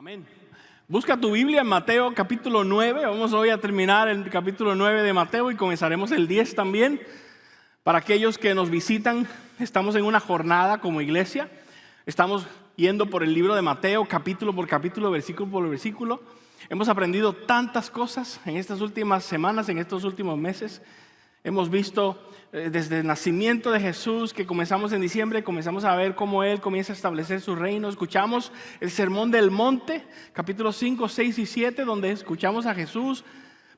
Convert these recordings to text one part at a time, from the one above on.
Amén. Busca tu Biblia en Mateo capítulo 9. Vamos hoy a terminar el capítulo 9 de Mateo y comenzaremos el 10 también. Para aquellos que nos visitan, estamos en una jornada como iglesia. Estamos yendo por el libro de Mateo capítulo por capítulo, versículo por versículo. Hemos aprendido tantas cosas en estas últimas semanas, en estos últimos meses. Hemos visto desde el nacimiento de Jesús, que comenzamos en diciembre, comenzamos a ver cómo Él comienza a establecer su reino. Escuchamos el Sermón del Monte, capítulos 5, 6 y 7, donde escuchamos a Jesús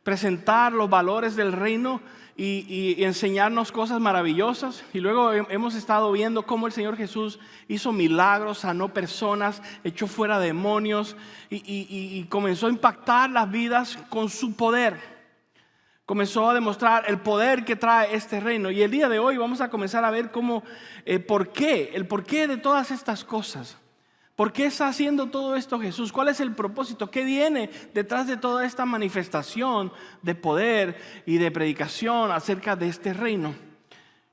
presentar los valores del reino y enseñarnos cosas maravillosas. Y luego hemos estado viendo cómo el Señor Jesús hizo milagros, sanó personas, echó fuera demonios y comenzó a impactar las vidas con su poder. Comenzó a demostrar el poder que trae este reino. Y el día de hoy vamos a comenzar a ver cómo, el porqué de todas estas cosas. ¿Por qué está haciendo todo esto Jesús? ¿Cuál es el propósito? ¿Qué viene detrás de toda esta manifestación de poder y de predicación acerca de este reino?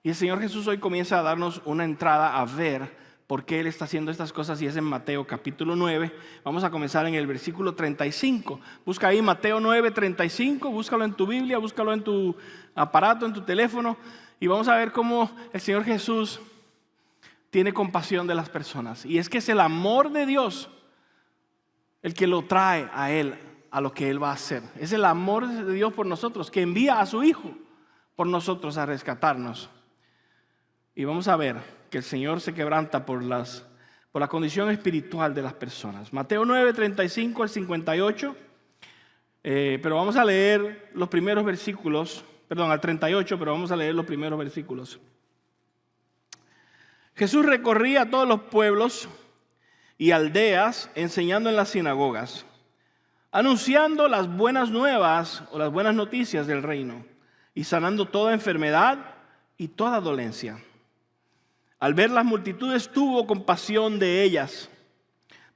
Y el Señor Jesús hoy comienza a darnos una entrada a ver por qué Él está haciendo estas cosas, y es en Mateo capítulo 9. Vamos a comenzar en el versículo 35. Busca ahí Mateo 9, 35. Búscalo en tu Biblia, búscalo en tu aparato, en tu teléfono. Y vamos a ver cómo el Señor Jesús tiene compasión de las personas. Y es que es el amor de Dios el que lo trae a Él, a lo que Él va a hacer. Es el amor de Dios por nosotros, que envía a su Hijo por nosotros a rescatarnos. Y vamos a ver que el Señor se quebranta por la condición espiritual de las personas. Mateo 9, 35 al 58. Pero vamos a leer los primeros versículos, al 38, pero vamos a leer los primeros versículos. Jesús recorría todos los pueblos y aldeas, enseñando en las sinagogas, anunciando las buenas nuevas o las buenas noticias del reino, y sanando toda enfermedad y toda dolencia. Al ver las multitudes tuvo compasión de ellas,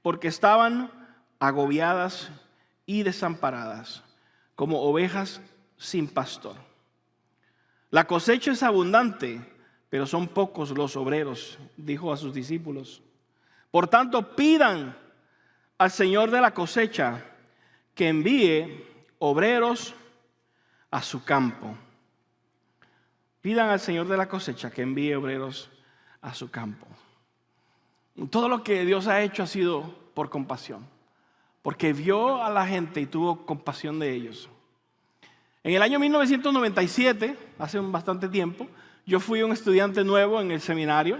porque estaban agobiadas y desamparadas, como ovejas sin pastor. La cosecha es abundante, pero son pocos los obreros, dijo a sus discípulos. Por tanto, pidan al Señor de la cosecha que envíe obreros a su campo. Pidan al Señor de la cosecha que envíe obreros a su campo. Todo lo que Dios ha hecho ha sido por compasión, porque vio a la gente y tuvo compasión de ellos. En el año 1997, hace bastante tiempo, yo fui un estudiante nuevo en el seminario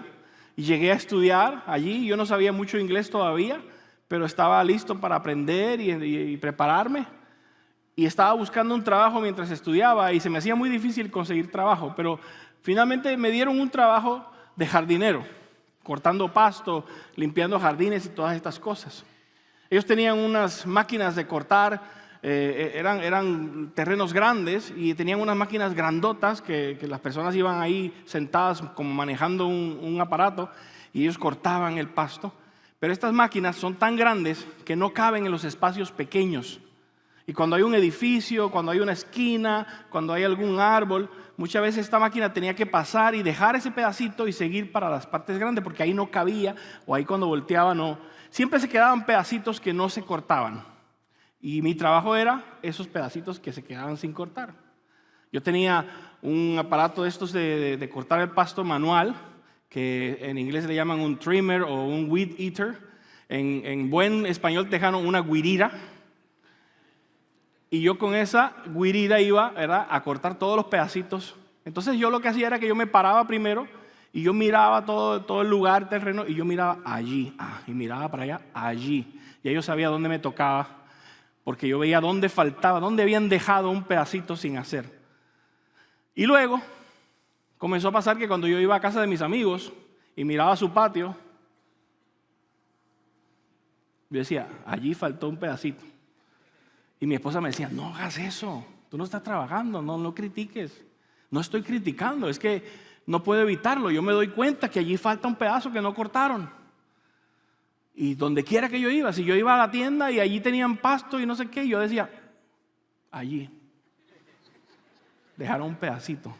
y llegué a estudiar allí. Yo no sabía mucho inglés todavía, pero estaba listo para aprender y prepararme. Y estaba buscando un trabajo mientras estudiaba y se me hacía muy difícil conseguir trabajo, pero finalmente me dieron un trabajo de jardinero, cortando pasto, limpiando jardines y todas estas cosas. Ellos tenían unas máquinas de cortar, eran terrenos grandes y tenían unas máquinas grandotas que las personas iban ahí sentadas como manejando un aparato y ellos cortaban el pasto. Pero estas máquinas son tan grandes que no caben en los espacios pequeños. Y cuando hay un edificio, cuando hay una esquina, cuando hay algún árbol, muchas veces esta máquina tenía que pasar y dejar ese pedacito y seguir para las partes grandes, porque ahí no cabía, o ahí cuando volteaba no. Siempre se quedaban pedacitos que no se cortaban. Y mi trabajo era esos pedacitos que se quedaban sin cortar. Yo tenía un aparato de estos de cortar el pasto manual, que en inglés le llaman un trimmer o un weed eater. En buen español tejano, una guirira. Y yo con esa guirida iba a cortar todos los pedacitos. Entonces yo lo que hacía era que yo me paraba primero y yo miraba todo el lugar, terreno, y yo miraba allí, y miraba para allá, allí. Ya yo sabía dónde me tocaba, porque yo veía dónde faltaba, dónde habían dejado un pedacito sin hacer. Y luego comenzó a pasar que cuando yo iba a casa de mis amigos y miraba su patio, yo decía, allí faltó un pedacito. Y mi esposa me decía, no hagas eso, tú no estás trabajando, no critiques. No estoy criticando, es que no puedo evitarlo. Yo me doy cuenta que allí falta un pedazo que no cortaron. Y donde quiera que yo iba, si yo iba a la tienda y allí tenían pasto y no sé qué, yo decía, allí dejaron un pedacito.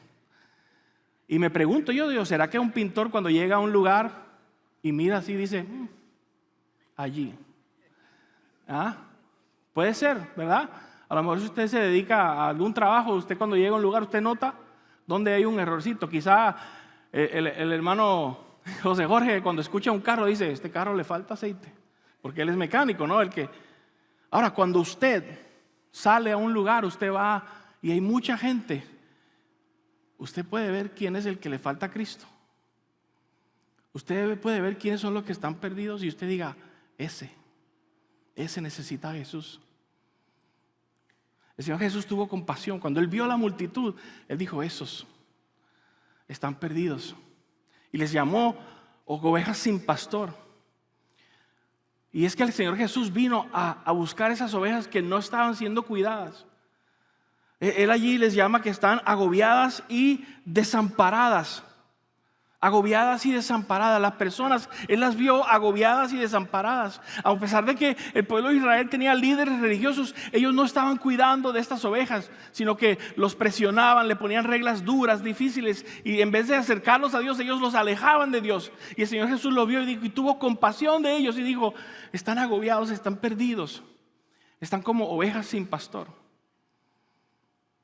Y me pregunto yo, Dios, ¿será que un pintor cuando llega a un lugar y mira así dice, allí ¿Ah? Puede ser, ¿verdad? A lo mejor si usted se dedica a algún trabajo, usted cuando llega a un lugar, usted nota donde hay un errorcito. Quizá el hermano José Jorge, cuando escucha un carro, dice, este carro le falta aceite, porque él es mecánico, ¿no? Ahora, cuando usted sale a un lugar, usted va y hay mucha gente, usted puede ver quién es el que le falta a Cristo. Usted puede ver quiénes son los que están perdidos y usted diga, ese necesita a Jesús. El Señor Jesús tuvo compasión. Cuando Él vio la multitud, Él dijo, esos están perdidos. Y les llamó ovejas sin pastor. Y es que el Señor Jesús vino a buscar esas ovejas que no estaban siendo cuidadas. Él allí les llama que están agobiadas y desamparadas. Agobiadas y desamparadas. Las personas, Él las vio agobiadas y desamparadas. A pesar de que el pueblo de Israel tenía líderes religiosos, ellos no estaban cuidando de estas ovejas, sino que los presionaban, le ponían reglas duras, difíciles, y en vez de acercarlos a Dios, ellos los alejaban de Dios. Y el Señor Jesús lo vio y dijo, y tuvo compasión de ellos y dijo, están agobiados, están perdidos, están como ovejas sin pastor.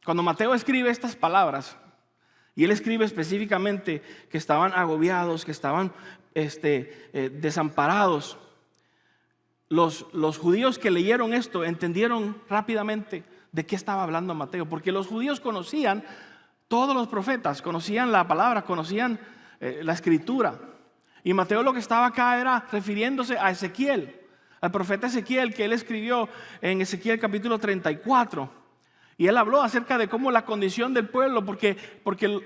Cuando Mateo escribe estas palabras, y él escribe específicamente que estaban agobiados, que estaban desamparados. Los judíos que leyeron esto entendieron rápidamente de qué estaba hablando Mateo, porque los judíos conocían todos los profetas, conocían la palabra, conocían la escritura. Y Mateo lo que estaba acá era refiriéndose a Ezequiel, al profeta Ezequiel, que él escribió en Ezequiel capítulo 34. Y él habló acerca de cómo la condición del pueblo, porque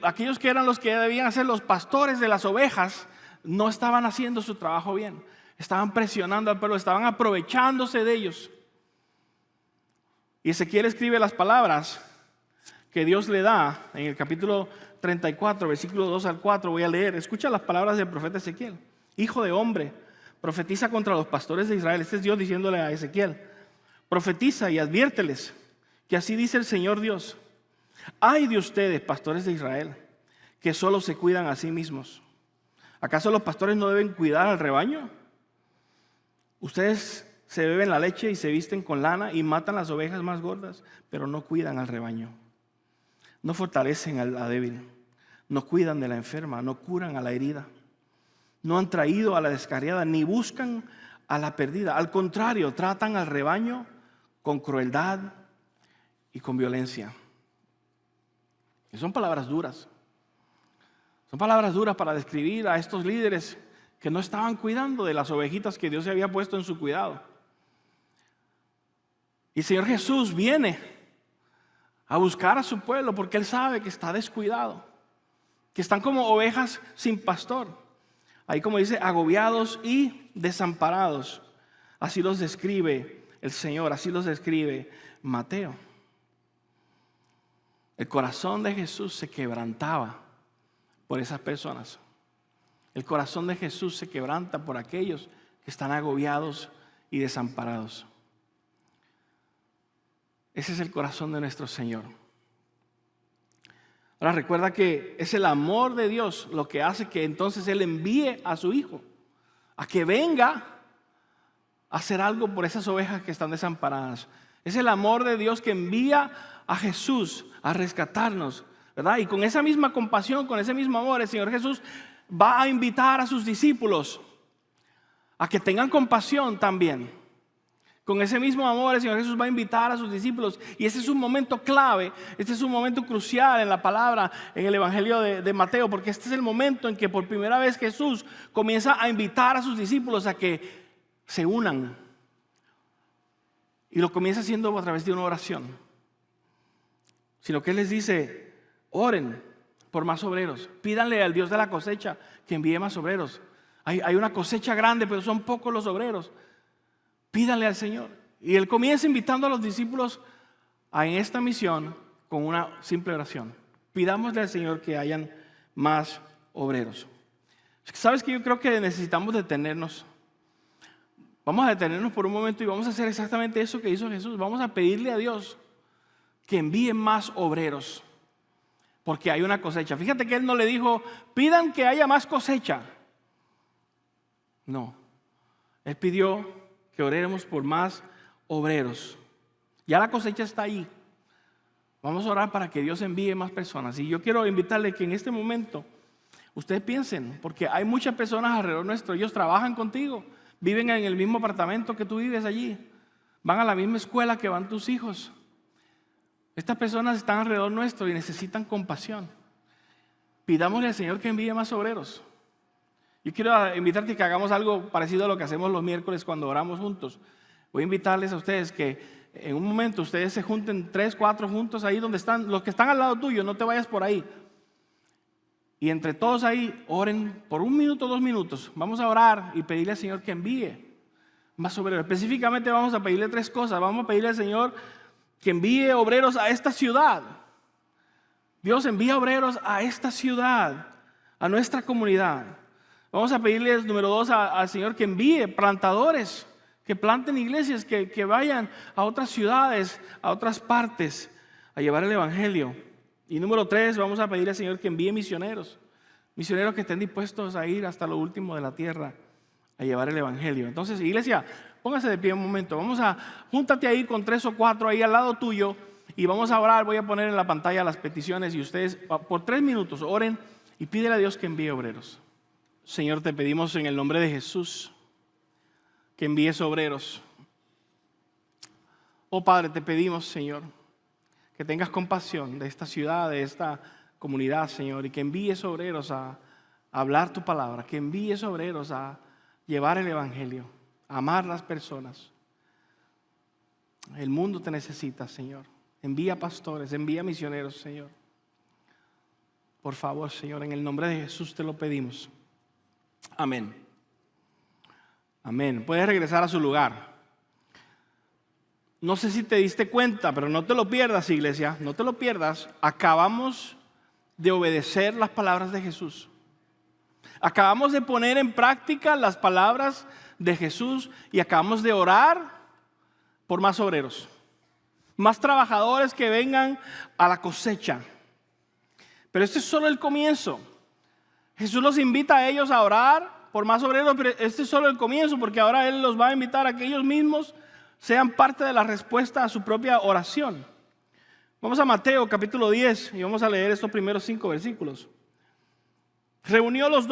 aquellos que eran los que debían ser los pastores de las ovejas, no estaban haciendo su trabajo bien. Estaban presionando al pueblo, estaban aprovechándose de ellos. Y Ezequiel escribe las palabras que Dios le da en el capítulo 34, versículo 2 al 4. Voy a leer, escucha las palabras del profeta Ezequiel. Hijo de hombre, profetiza contra los pastores de Israel. Este es Dios diciéndole a Ezequiel. Profetiza y adviérteles que así dice el Señor Dios: ay de ustedes, pastores de Israel, que solo se cuidan a sí mismos. ¿Acaso los pastores no deben cuidar al rebaño? Ustedes se beben la leche y se visten con lana y matan las ovejas más gordas, pero no cuidan al rebaño. No fortalecen a la débil, no cuidan de la enferma, no curan a la herida. No han traído a la descarriada, ni buscan a la perdida. Al contrario, tratan al rebaño con crueldad y con violencia. Y son palabras duras. Son palabras duras para describir a estos líderes que no estaban cuidando de las ovejitas que Dios se había puesto en su cuidado. Y el Señor Jesús viene a buscar a su pueblo porque Él sabe que está descuidado, que están como ovejas sin pastor. Ahí, como dice, agobiados y desamparados. Así los describe el Señor, así los describe Mateo. El corazón de Jesús se quebrantaba por esas personas. El corazón de Jesús se quebranta por aquellos que están agobiados y desamparados. Ese es el corazón de nuestro Señor. Ahora recuerda que es el amor de Dios lo que hace que entonces Él envíe a su Hijo a que venga a hacer algo por esas ovejas que están desamparadas. Es el amor de Dios que envía a Jesús a rescatarnos, ¿verdad? Y con esa misma compasión, con ese mismo amor, el Señor Jesús va a invitar a sus discípulos a que tengan compasión también. Con ese mismo amor, el Señor Jesús va a invitar a sus discípulos. Y ese es un momento clave, este es un momento crucial en la palabra, en el Evangelio de Mateo, porque este es el momento en que por primera vez Jesús comienza a invitar a sus discípulos a que se unan. Y lo comienza haciendo a través de una oración. Sino que Él les dice: oren por más obreros, pídanle al Dios de la cosecha que envíe más obreros. Hay una cosecha grande, pero son pocos los obreros. Pídanle al Señor. Y Él comienza invitando a los discípulos en esta misión con una simple oración: pidámosle al Señor que hayan más obreros. ¿Sabes qué? Yo creo que necesitamos detenernos. Vamos a detenernos por un momento y vamos a hacer exactamente eso que hizo Jesús. Vamos a pedirle a Dios que envíe más obreros, porque hay una cosecha. Fíjate que Él no le dijo: pidan que haya más cosecha. No, Él pidió que oremos por más obreros. Ya la cosecha está ahí. Vamos a orar para que Dios envíe más personas. Y yo quiero invitarle que en este momento ustedes piensen, porque hay muchas personas alrededor nuestro. Ellos trabajan contigo, viven en el mismo apartamento que tú vives allí, van a la misma escuela que van tus hijos. Estas personas están alrededor nuestro y necesitan compasión. Pidámosle al Señor que envíe más obreros. Yo quiero invitarte a que hagamos algo parecido a lo que hacemos los miércoles cuando oramos juntos. Voy a invitarles a ustedes que en un momento ustedes se junten 3, 4 juntos ahí donde están, los que están al lado tuyo, no te vayas por ahí. Y entre todos ahí oren por 1 minuto, 2 minutos. Vamos a orar y pedirle al Señor que envíe más obreros. Específicamente vamos a pedirle 3 cosas. Vamos a pedirle al Señor que envíe obreros a esta ciudad. Dios, envía obreros a esta ciudad, a nuestra comunidad. Vamos a pedirle, número 2, al Señor que envíe plantadores, que planten iglesias, que vayan a otras ciudades, a otras partes, a llevar el evangelio. Y número 3, vamos a pedirle al Señor que envíe misioneros que estén dispuestos a ir hasta lo último de la tierra a llevar el evangelio. Entonces, iglesia, póngase de pie un momento. Júntate ahí con 3 o 4 ahí al lado tuyo y vamos a orar. Voy a poner en la pantalla las peticiones y ustedes por 3 minutos oren y pídele a Dios que envíe obreros. Señor, te pedimos en el nombre de Jesús que envíes obreros. Oh Padre, te pedimos, Señor, que tengas compasión de esta ciudad, de esta comunidad, Señor, y que envíes obreros a hablar tu palabra, que envíes obreros a llevar el evangelio, a amar las personas. El mundo te necesita, Señor. Envía pastores, envía misioneros, Señor. Por favor, Señor, en el nombre de Jesús te lo pedimos. Amén. Amén. Puedes regresar a su lugar. No sé si te diste cuenta, pero no te lo pierdas, iglesia, no te lo pierdas. Acabamos de obedecer las palabras de Jesús. Acabamos de poner en práctica las palabras de Jesús y acabamos de orar por más obreros, más trabajadores que vengan a la cosecha. Pero este es solo el comienzo. Jesús los invita a ellos a orar por más obreros, pero este es solo el comienzo, porque ahora Él los va a invitar a que ellos mismos sean parte de la respuesta a su propia oración. Vamos a Mateo capítulo 10 y vamos a leer estos primeros 5 versículos. Reunió a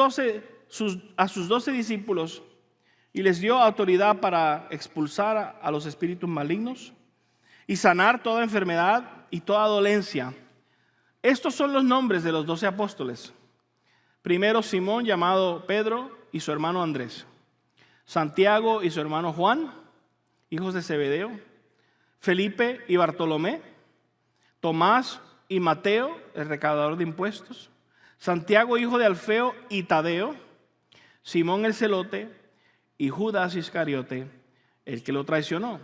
sus 12 discípulos y les dio autoridad para expulsar a los espíritus malignos y sanar toda enfermedad y toda dolencia. Estos son los nombres de los 12 apóstoles. Primero Simón, llamado Pedro, y su hermano Andrés. Santiago y su hermano Juan, hijos de Zebedeo. Felipe y Bartolomé. Tomás y Mateo, el recaudador de impuestos. Santiago, hijo de Alfeo, y Tadeo. Simón el celote y Judas Iscariote, el que lo traicionó.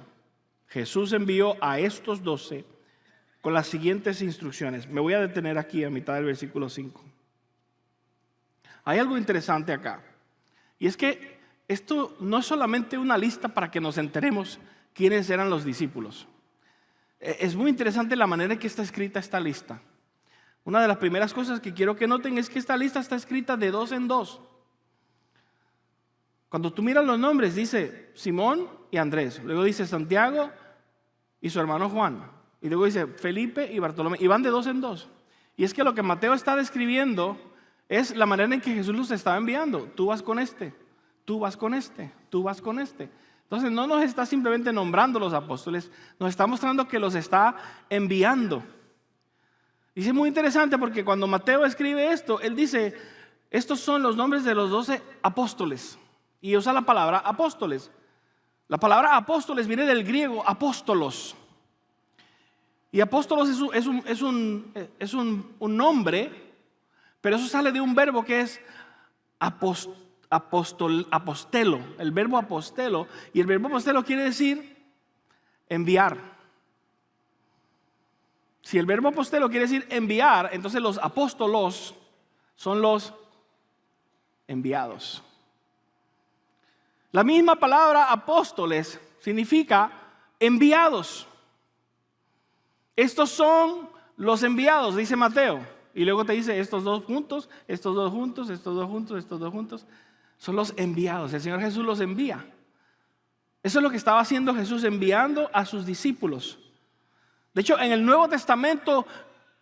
Jesús envió a estos 12 con las siguientes instrucciones. Me voy a detener aquí a mitad del versículo 5. Hay algo interesante acá. Y es que esto no es solamente una lista para que nos enteremos quiénes eran los discípulos. Es muy interesante la manera en que está escrita esta lista. Una de las primeras cosas que quiero que noten es que esta lista está escrita de 2 en 2. Cuando tú miras los nombres, dice Simón y Andrés. Luego dice Santiago y su hermano Juan. Y luego dice Felipe y Bartolomé. Y van de 2 en 2. Y es que lo que Mateo está describiendo es la manera en que Jesús los estaba enviando. Tú vas con este, tú vas con este, tú vas con este. Entonces no nos está simplemente nombrando los apóstoles, nos está mostrando que los está enviando. Y es muy interesante porque cuando Mateo escribe esto, él dice, estos son los nombres de los 12 apóstoles. Y usa la palabra apóstoles. La palabra apóstoles viene del griego apóstolos. Y apóstolos es un nombre, pero eso sale de un verbo que es apostelo. El verbo apostelo. Y el verbo apostelo quiere decir enviar. Si el verbo apostelo quiere decir enviar, entonces los apóstolos son los enviados. La misma palabra apóstoles significa enviados. Estos son los enviados, dice Mateo. Y luego te dice estos 2 juntos, estos 2 juntos, estos 2 juntos, estos 2 juntos. Son los enviados. El Señor Jesús los envía. Eso es lo que estaba haciendo Jesús, enviando a sus discípulos. De hecho, en el Nuevo Testamento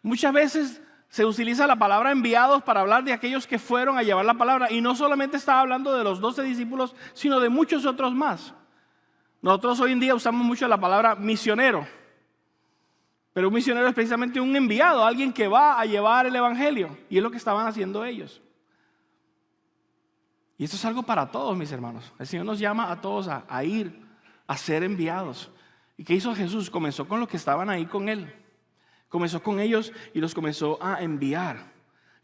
muchas veces se utiliza la palabra enviados para hablar de aquellos que fueron a llevar la palabra. Y no solamente estaba hablando de los 12 discípulos, sino de muchos otros más. Nosotros hoy en día usamos mucho la palabra misionero. Pero un misionero es precisamente un enviado, alguien que va a llevar el evangelio. Y es lo que estaban haciendo ellos. Y esto es algo para todos, mis hermanos. El Señor nos llama a todos a ir, a ser enviados. ¿Y qué hizo Jesús? Comenzó con los que estaban ahí con Él. Comenzó con ellos y los comenzó a enviar.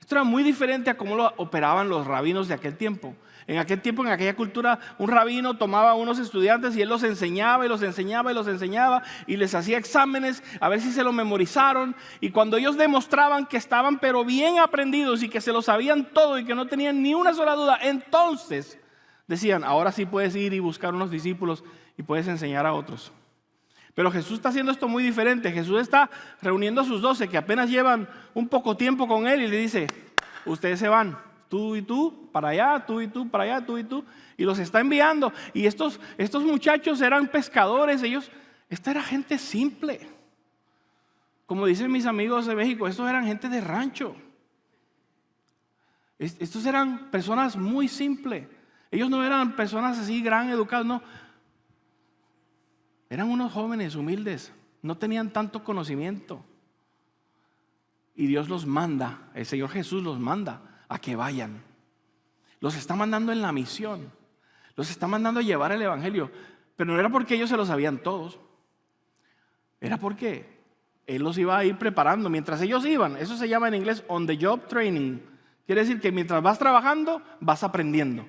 Esto era muy diferente a cómo lo operaban los rabinos de aquel tiempo. En aquel tiempo, en aquella cultura, un rabino tomaba a unos estudiantes y él los enseñaba y los enseñaba y los enseñaba y les hacía exámenes a ver si se lo memorizaron. Y cuando ellos demostraban que estaban pero bien aprendidos y que se lo sabían todo y que no tenían ni una sola duda, entonces decían, ahora sí puedes ir y buscar unos discípulos y puedes enseñar a otros. Pero Jesús está haciendo esto muy diferente. Jesús está reuniendo a sus 12 que apenas llevan un poco tiempo con Él y le dice, ustedes se van, tú y tú para allá, tú y tú para allá, tú y tú. Y los está enviando. Y estos muchachos eran pescadores, esta era gente simple. Como dicen mis amigos de México, estos eran gente de rancho. Estos eran personas muy simples. Ellos no eran personas así gran educadas, no. Eran unos jóvenes humildes, no tenían tanto conocimiento. Y Dios los manda, el Señor Jesús los manda a que vayan. Los está mandando en la misión, los está mandando a llevar el evangelio. Pero no era porque ellos se lo sabían todos, era porque Él los iba a ir preparando. Mientras ellos iban, eso se llama en inglés on the job training. Quiere decir que mientras vas trabajando, vas aprendiendo.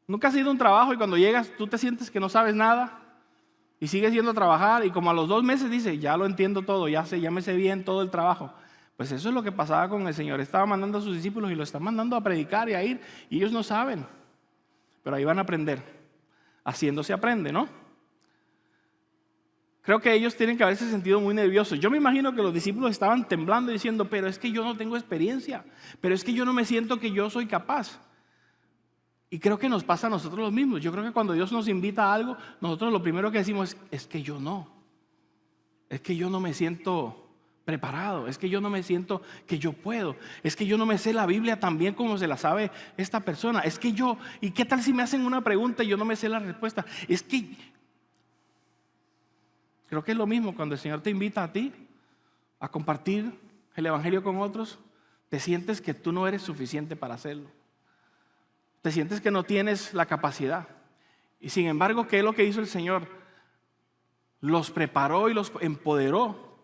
Nunca has ido a un trabajo y cuando llegas tú te sientes que no sabes nada. Y sigues yendo a trabajar y como a los 2 meses dice, ya lo entiendo todo, ya me sé bien todo el trabajo. Pues eso es lo que pasaba con el Señor. Estaba mandando a sus discípulos y los está mandando a predicar y a ir. Y ellos no saben, pero ahí van a aprender. Haciendo se aprende, ¿no? Creo que ellos tienen que haberse sentido muy nerviosos. Yo me imagino que los discípulos estaban temblando diciendo, pero es que yo no tengo experiencia, pero es que yo no me siento que yo soy capaz. Y creo que nos pasa a nosotros lo mismo. Yo creo que cuando Dios nos invita a algo, nosotros lo primero que decimos es que yo no. Es que yo no me siento preparado. Es que yo no me siento que yo puedo. Es que yo no me sé la Biblia tan bien como se la sabe esta persona. Es que yo, ¿y qué tal si me hacen una pregunta y yo no me sé la respuesta? Es que creo que es lo mismo cuando el Señor te invita a ti a compartir el evangelio con otros. Te sientes que tú no eres suficiente para hacerlo. Te sientes que no tienes la capacidad. Y sin embargo, ¿qué es lo que hizo el Señor? Los preparó y los empoderó.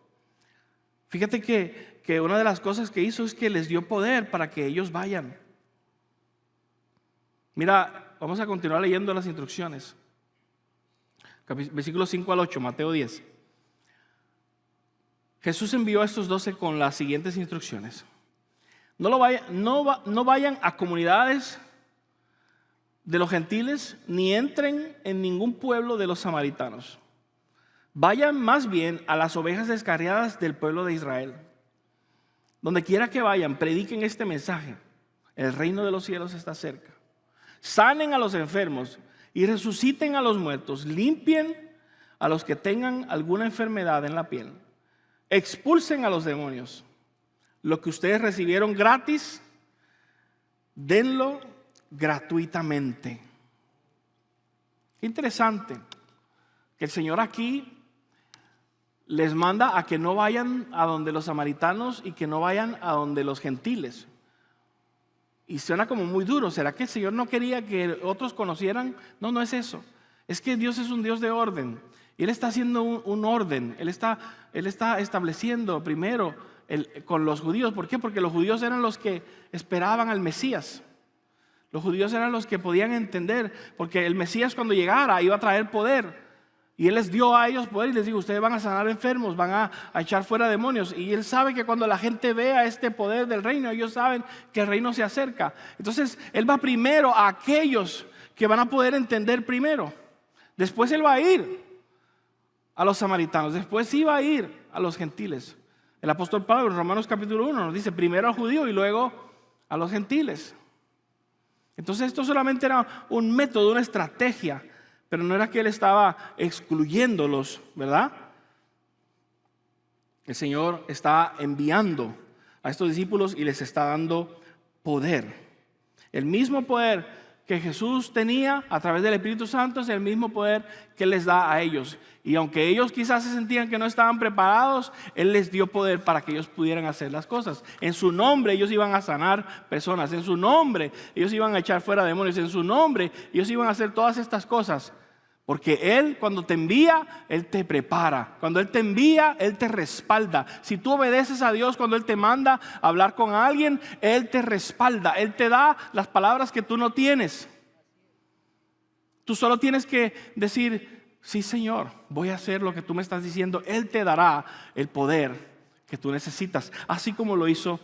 Fíjate que una de las cosas que hizo es que les dio poder para que ellos vayan. Mira, vamos a continuar leyendo las instrucciones. Versículos 5 al 8, Mateo 10. Jesús envió a estos 12 con las siguientes instrucciones. No vayan a comunidades de los gentiles, ni entren en ningún pueblo de los samaritanos. Vayan más bien a las ovejas descarriadas del pueblo de Israel. Donde quiera que vayan, prediquen este mensaje. El reino de los cielos está cerca. Sanen a los enfermos y resuciten a los muertos. Limpien a los que tengan alguna enfermedad en la piel. Expulsen a los demonios. Lo que ustedes recibieron gratis, denlo gratuitamente. Qué interesante que el Señor aquí les manda a que no vayan a donde los samaritanos y que no vayan a donde los gentiles. Y suena como muy duro. ¿Será que el Señor no quería que otros conocieran? No, no es eso. Es que Dios es un Dios de orden. Y Él está haciendo un orden. Él está estableciendo primero con los judíos. ¿Por qué? Porque los judíos eran los que esperaban al Mesías. Los judíos eran los que podían entender, porque el Mesías cuando llegara iba a traer poder. Y Él les dio a ellos poder y les dijo, ustedes van a sanar enfermos, van a echar fuera demonios. Y Él sabe que cuando la gente vea este poder del reino, ellos saben que el reino se acerca. Entonces Él va primero a aquellos que van a poder entender primero. Después Él va a ir a los samaritanos, después sí va a ir a los gentiles. El apóstol Pablo en Romanos capítulo 1 nos dice primero al judío y luego a los gentiles. Entonces esto solamente era un método, una estrategia, pero no era que Él estaba excluyéndolos, ¿verdad? El Señor está enviando a estos discípulos y les está dando poder. El mismo poder que Jesús tenía a través del Espíritu Santo es el mismo poder que Él les da a ellos. Y aunque ellos quizás se sentían que no estaban preparados, Él les dio poder para que ellos pudieran hacer las cosas. En su nombre ellos iban a sanar personas. En su nombre ellos iban a echar fuera demonios. En su nombre ellos iban a hacer todas estas cosas. Porque Él, cuando te envía, Él te prepara. Cuando Él te envía, Él te respalda. Si tú obedeces a Dios cuando Él te manda a hablar con alguien, Él te respalda. Él te da las palabras que tú no tienes. Tú solo tienes que decir, sí, Señor, voy a hacer lo que tú me estás diciendo. Él te dará el poder que tú necesitas. Así como lo hizo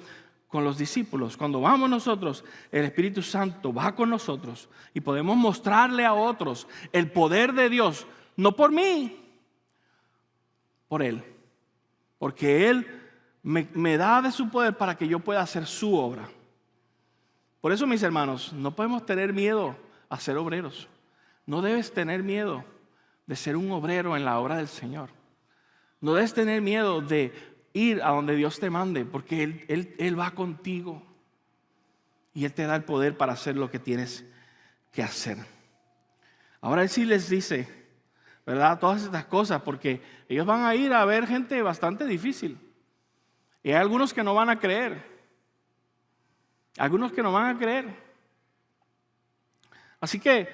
con los discípulos. Cuando vamos nosotros, el Espíritu Santo va con nosotros y podemos mostrarle a otros el poder de Dios, no por mí, por Él. Porque Él me da de su poder para que yo pueda hacer su obra. Por eso, mis hermanos, no podemos tener miedo a ser obreros. No debes tener miedo de ser un obrero en la obra del Señor. No debes tener miedo de ir a donde Dios te mande, porque Él va contigo y Él te da el poder para hacer lo que tienes que hacer. Ahora Él sí les dice, ¿verdad?, todas estas cosas, porque ellos van a ir a ver gente bastante difícil. Y hay algunos que no van a creer. Algunos que no van a creer. Así que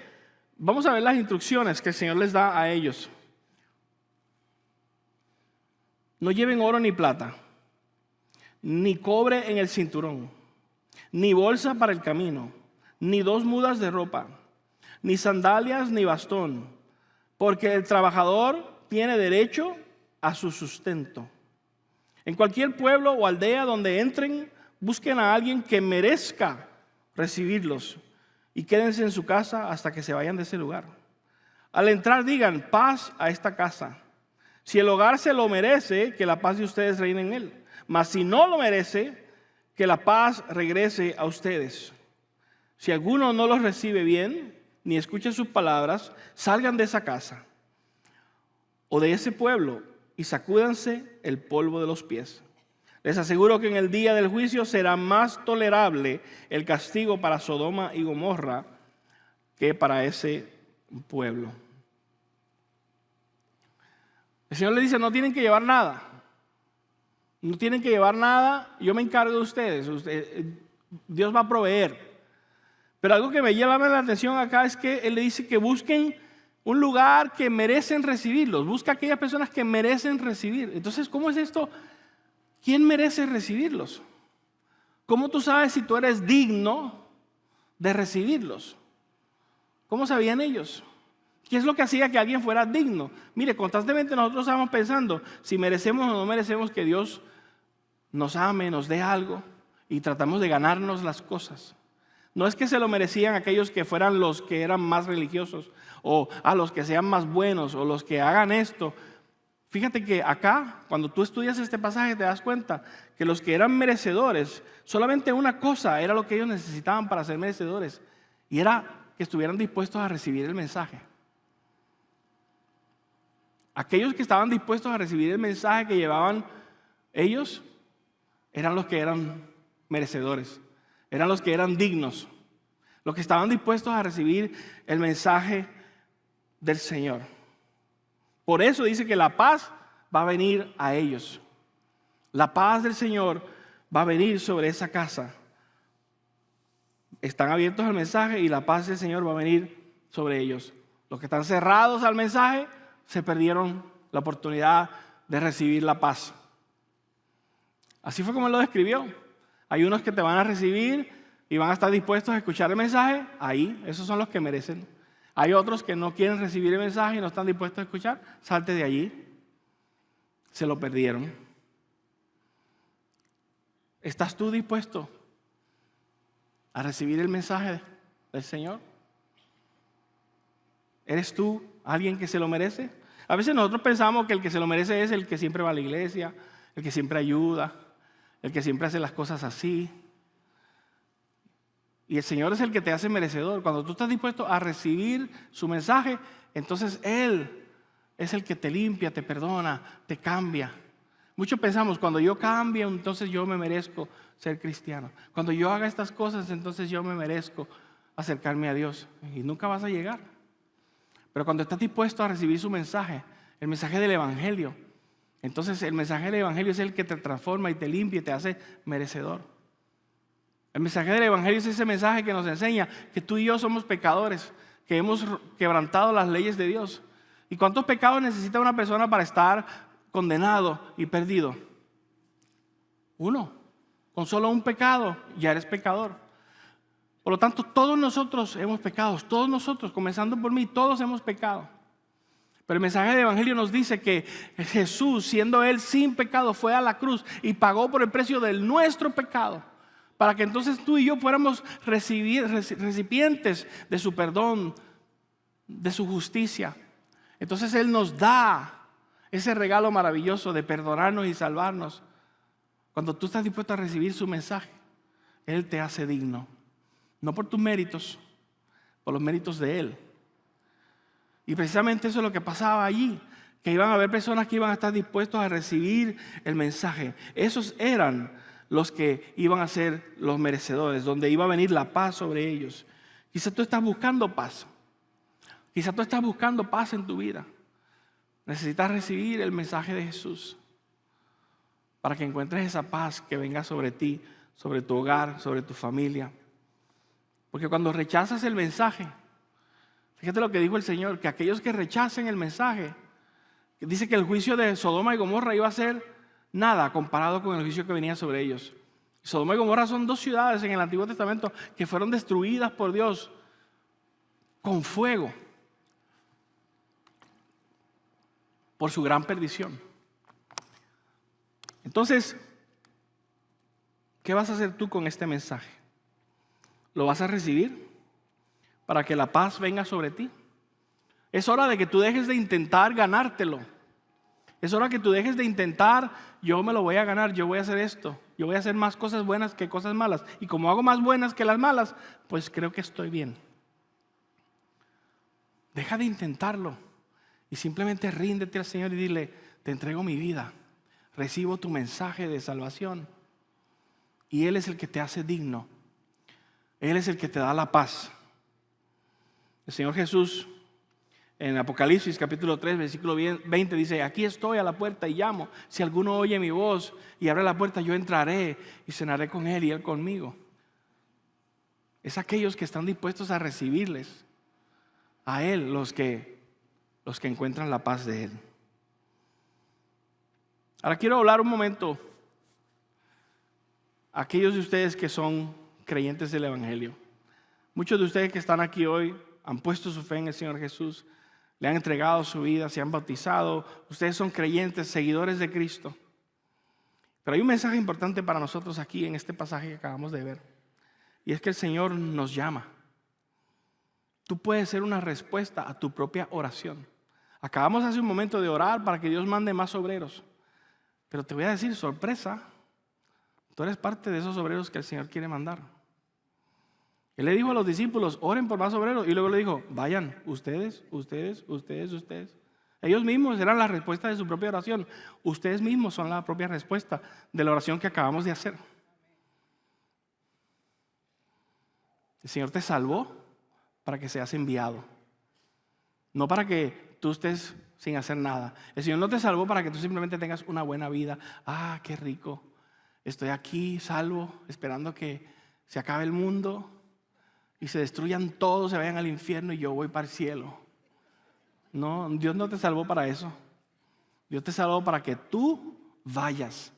vamos a ver las instrucciones que el Señor les da a ellos. No lleven oro ni plata, ni cobre en el cinturón, ni bolsa para el camino, ni 2 mudas de ropa, ni sandalias ni bastón, porque el trabajador tiene derecho a su sustento. En cualquier pueblo o aldea donde entren, busquen a alguien que merezca recibirlos y quédense en su casa hasta que se vayan de ese lugar. Al entrar digan, paz a esta casa. Si el hogar se lo merece, que la paz de ustedes reine en él. Mas si no lo merece, que la paz regrese a ustedes. Si alguno no los recibe bien, ni escucha sus palabras, salgan de esa casa o de ese pueblo y sacúdanse el polvo de los pies. Les aseguro que en el día del juicio será más tolerable el castigo para Sodoma y Gomorra que para ese pueblo. El Señor le dice, no tienen que llevar nada. No tienen que llevar nada, yo me encargo de ustedes. Dios va a proveer. Pero algo que me llama la atención acá es que Él le dice que busquen un lugar que merecen recibirlos. Busca a aquellas personas que merecen recibir. Entonces, ¿cómo es esto? ¿Quién merece recibirlos? ¿Cómo tú sabes si tú eres digno de recibirlos? ¿Cómo sabían ellos? ¿Qué es lo que hacía que alguien fuera digno? Mire, constantemente nosotros estamos pensando si merecemos o no merecemos que Dios nos ame, nos dé algo y tratamos de ganarnos las cosas. No es que se lo merecían aquellos que fueran los que eran más religiosos o a los que sean más buenos o los que hagan esto. Fíjate que acá, cuando tú estudias este pasaje, te das cuenta que los que eran merecedores, solamente una cosa era lo que ellos necesitaban para ser merecedores, y era que estuvieran dispuestos a recibir el mensaje. Aquellos que estaban dispuestos a recibir el mensaje que llevaban ellos, eran los que eran merecedores, eran los que eran dignos, los que estaban dispuestos a recibir el mensaje del Señor. Por eso dice que la paz va a venir a ellos. La paz del Señor va a venir sobre esa casa. Están abiertos al mensaje y la paz del Señor va a venir sobre ellos. Los que están cerrados al mensaje se perdieron la oportunidad de recibir la paz. Así fue como Él lo describió. Hay unos que te van a recibir y van a estar dispuestos a escuchar el mensaje. Ahí, esos son los que merecen. Hay otros que no quieren recibir el mensaje y no están dispuestos a escuchar. Salte de allí. Se lo perdieron. ¿Estás tú dispuesto a recibir el mensaje del Señor? ¿Eres tú alguien que se lo merece? A veces nosotros pensamos que el que se lo merece es el que siempre va a la iglesia, el que siempre ayuda, el que siempre hace las cosas así. Y el Señor es el que te hace merecedor. Cuando tú estás dispuesto a recibir su mensaje, entonces Él es el que te limpia, te perdona, te cambia. Muchos pensamos, cuando yo cambie, entonces yo me merezco ser cristiano. Cuando yo haga estas cosas, entonces yo me merezco acercarme a Dios. Y nunca vas a llegar. Pero cuando estás dispuesto a recibir su mensaje, el mensaje del Evangelio, entonces el mensaje del Evangelio es el que te transforma y te limpia y te hace merecedor. El mensaje del Evangelio es ese mensaje que nos enseña que tú y yo somos pecadores, que hemos quebrantado las leyes de Dios. ¿Y cuántos pecados necesita una persona para estar condenado y perdido? Uno. Con solo un pecado ya eres pecador. Por lo tanto, todos nosotros hemos pecado, todos nosotros, comenzando por mí, todos hemos pecado. Pero el mensaje del Evangelio nos dice que Jesús, siendo Él sin pecado, fue a la cruz y pagó por el precio de nuestro pecado, para que entonces tú y yo fuéramos recipientes de su perdón, de su justicia. Entonces Él nos da ese regalo maravilloso de perdonarnos y salvarnos. Cuando tú estás dispuesto a recibir su mensaje, Él te hace digno. No por tus méritos, por los méritos de Él. Y precisamente eso es lo que pasaba allí, que iban a haber personas que iban a estar dispuestos a recibir el mensaje. Esos eran los que iban a ser los merecedores, donde iba a venir la paz sobre ellos. Quizás tú estás buscando paz. Quizás tú estás buscando paz en tu vida. Necesitas recibir el mensaje de Jesús para que encuentres esa paz que venga sobre ti, sobre tu hogar, sobre tu familia. Porque cuando rechazas el mensaje, fíjate lo que dijo el Señor, que aquellos que rechacen el mensaje, dice que el juicio de Sodoma y Gomorra iba a ser nada comparado con el juicio que venía sobre ellos. Sodoma y Gomorra son dos ciudades en el Antiguo Testamento que fueron destruidas por Dios con fuego por su gran perdición. Entonces, ¿qué vas a hacer tú con este mensaje? ¿Lo vas a recibir para que la paz venga sobre ti? Es hora de que tú dejes de intentar ganártelo. Es hora que tú dejes de intentar, yo me lo voy a ganar, yo voy a hacer esto, yo voy a hacer más cosas buenas que cosas malas. Y como hago más buenas que las malas, pues creo que estoy bien. Deja de intentarlo y simplemente ríndete al Señor y dile, te entrego mi vida, recibo tu mensaje de salvación. Y Él es el que te hace digno. Él es el que te da la paz. El Señor Jesús en Apocalipsis capítulo 3 versículo 20 dice, aquí estoy a la puerta y llamo. Si alguno oye mi voz y abre la puerta, yo entraré y cenaré con Él y Él conmigo. Es aquellos que están dispuestos a recibirles a Él los que encuentran la paz de Él. Ahora quiero hablar un momento a aquellos de ustedes que son creyentes del Evangelio. Muchos de ustedes que están aquí hoy han puesto su fe en el Señor Jesús, le han entregado su vida, se han bautizado. Ustedes son creyentes, seguidores de Cristo. Pero hay un mensaje importante para nosotros aquí en este pasaje que acabamos de ver. Y es que el Señor nos llama. Tú puedes ser una respuesta a tu propia oración. Acabamos hace un momento de orar para que Dios mande más obreros. Pero te voy a decir, sorpresa, tú eres parte de esos obreros que el Señor quiere mandar. Él le dijo a los discípulos, oren por más obreros. Y luego le dijo, vayan, ustedes. Ellos mismos eran la respuesta de su propia oración. Ustedes mismos son la propia respuesta de la oración que acabamos de hacer. El Señor te salvó para que seas enviado. No para que tú estés sin hacer nada. El Señor no te salvó para que tú simplemente tengas una buena vida. Ah, qué rico. Estoy aquí salvo, esperando que se acabe el mundo y se destruyan todos, se vayan al infierno y yo voy para el cielo. No, Dios no te salvó para eso. Dios te salvó para que tú vayas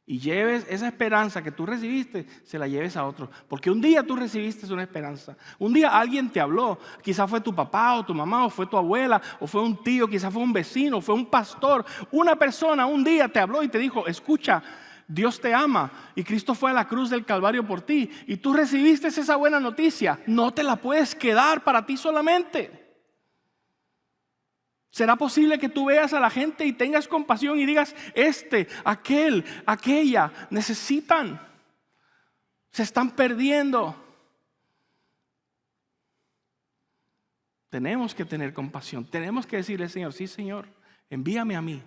y lleves esa esperanza que tú recibiste, se la lleves a otro. Porque un día tú recibiste una esperanza. Un día alguien te habló. Quizás fue tu papá o tu mamá o fue tu abuela o fue un tío, quizás fue un vecino, fue un pastor. Una persona un día te habló y te dijo, escucha, Dios te ama y Cristo fue a la cruz del Calvario por ti y tú recibiste esa buena noticia. No te la puedes quedar para ti solamente. ¿Será posible que tú veas a la gente y tengas compasión y digas, aquel, aquella, necesitan, se están perdiendo? Tenemos que tener compasión. Tenemos que decirle, Señor, sí, Señor, envíame a mí.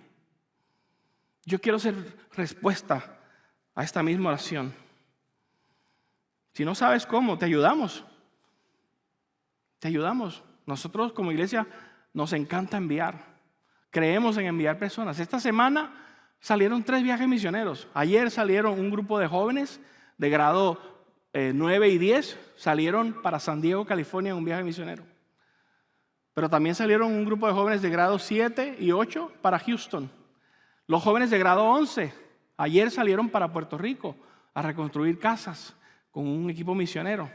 Yo quiero ser respuesta a esta misma oración. Si no sabes cómo, te ayudamos. Te ayudamos. Nosotros como iglesia nos encanta enviar. Creemos en enviar personas. Esta semana salieron 3 viajes misioneros. Ayer salieron un grupo de jóvenes de grado 9 y 10. Salieron para San Diego, California, en un viaje misionero. Pero también salieron un grupo de jóvenes de grado 7 y 8 para Houston. Los jóvenes de grado 11 ayer salieron para Puerto Rico a reconstruir casas con un equipo misionero.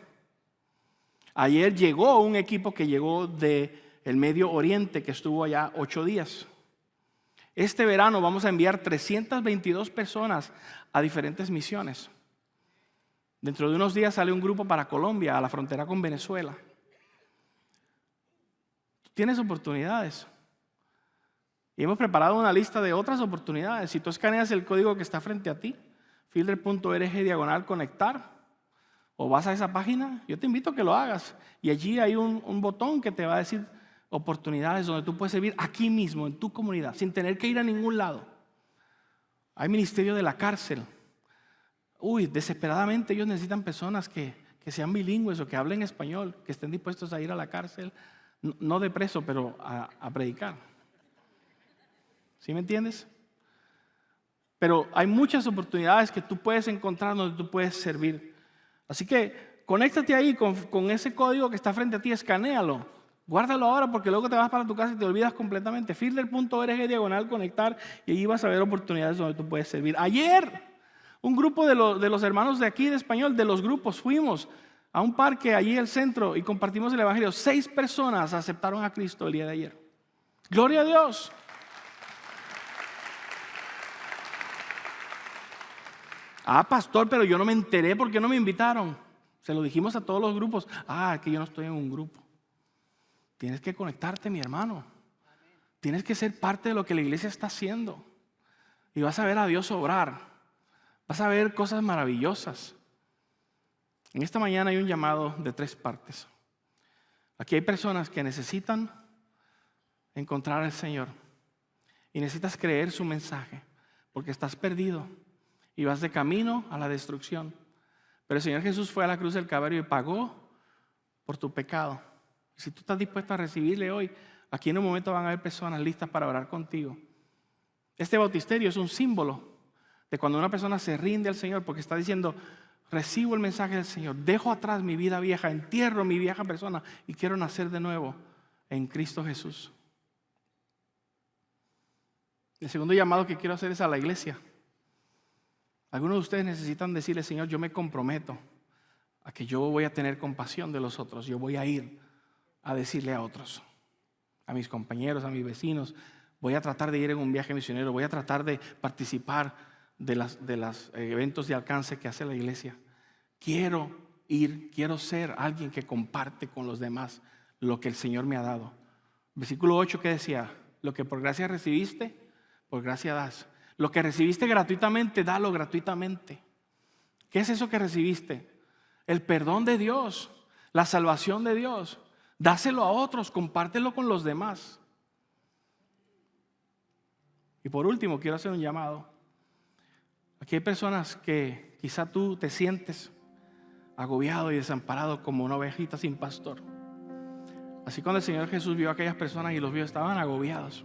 Ayer llegó un equipo que llegó del Medio Oriente, que estuvo allá 8 días. Este verano vamos a enviar 322 personas a diferentes misiones. Dentro de unos días sale un grupo para Colombia, a la frontera con Venezuela. Tienes oportunidades. Y hemos preparado una lista de otras oportunidades. Si tú escaneas el código que está frente a ti, fielder.org/conectar, o vas a esa página, yo te invito a que lo hagas. Y allí hay un botón que te va a decir oportunidades donde tú puedes servir aquí mismo, en tu comunidad, sin tener que ir a ningún lado. Hay ministerio de la cárcel. Desesperadamente ellos necesitan personas que sean bilingües o que hablen español, que estén dispuestos a ir a la cárcel, no de preso, pero a predicar. ¿Sí me entiendes? Pero hay muchas oportunidades que tú puedes encontrar donde tú puedes servir. Así que conéctate ahí con ese código que está frente a ti, escanéalo. Guárdalo ahora porque luego te vas para tu casa y te olvidas completamente. Fielder.org/conectar y allí vas a ver oportunidades donde tú puedes servir. Ayer, un grupo de los hermanos de aquí de español, de los grupos, fuimos a un parque allí en el centro y compartimos el evangelio. 6 personas aceptaron a Cristo el día de ayer. Gloria a Dios. Pastor, pero yo no me enteré, ¿por qué no me invitaron? Se lo dijimos a todos los grupos. Es que yo no estoy en un grupo. Tienes que conectarte, mi hermano. Tienes que ser parte de lo que la iglesia está haciendo. Y vas a ver a Dios obrar. Vas a ver cosas maravillosas. En esta mañana hay un llamado de 3 partes. Aquí hay personas que necesitan encontrar al Señor. Y necesitas creer su mensaje. Porque estás perdido. Y vas de camino a la destrucción. Pero el Señor Jesús fue a la cruz del Calvario y pagó por tu pecado. Si tú estás dispuesto a recibirle hoy, aquí en un momento van a haber personas listas para orar contigo. Este bautisterio es un símbolo de cuando una persona se rinde al Señor porque está diciendo, recibo el mensaje del Señor, dejo atrás mi vida vieja, entierro mi vieja persona y quiero nacer de nuevo en Cristo Jesús. El segundo llamado que quiero hacer es a la iglesia. Algunos de ustedes necesitan decirle, Señor, yo me comprometo a que yo voy a tener compasión de los otros. Yo voy a ir a decirle a otros, a mis compañeros, a mis vecinos. Voy a tratar de ir en un viaje misionero. Voy a tratar de participar de los eventos de alcance que hace la iglesia. Quiero ser alguien que comparte con los demás lo que el Señor me ha dado. Versículo 8 que decía, lo que por gracia recibiste, por gracia das. Lo que recibiste gratuitamente, dalo gratuitamente. ¿Qué es eso que recibiste? El perdón de Dios, la salvación de Dios. Dáselo a otros, compártelo con los demás. Y por último, quiero hacer un llamado. Aquí hay personas que quizá tú te sientes agobiado y desamparado como una ovejita sin pastor. Así cuando el Señor Jesús vio a aquellas personas y los vio, estaban agobiados.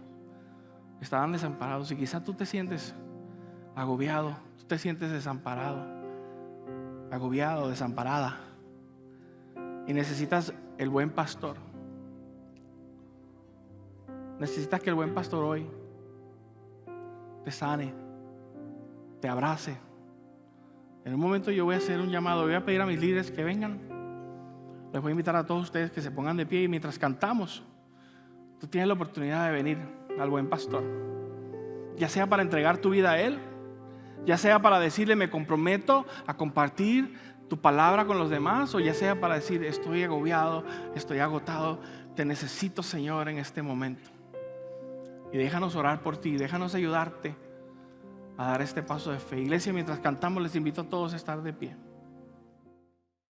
Estaban desamparados y quizás tú te sientes agobiado, tú te sientes desamparado, agobiado, desamparada y necesitas el buen pastor. Necesitas que el buen pastor hoy te sane, te abrace. En un momento yo voy a hacer un llamado, voy a pedir a mis líderes que vengan. Les voy a invitar a todos ustedes que se pongan de pie y mientras cantamos, tú tienes la oportunidad de venir al buen pastor, ya sea para entregar tu vida a Él, ya sea para decirle me comprometo a compartir tu palabra con los demás, o ya sea para decir estoy agobiado, estoy agotado, te necesito, Señor, en este momento. Y déjanos orar por ti, déjanos ayudarte a dar este paso de fe. Iglesia, mientras cantamos les invito a todos a estar de pie.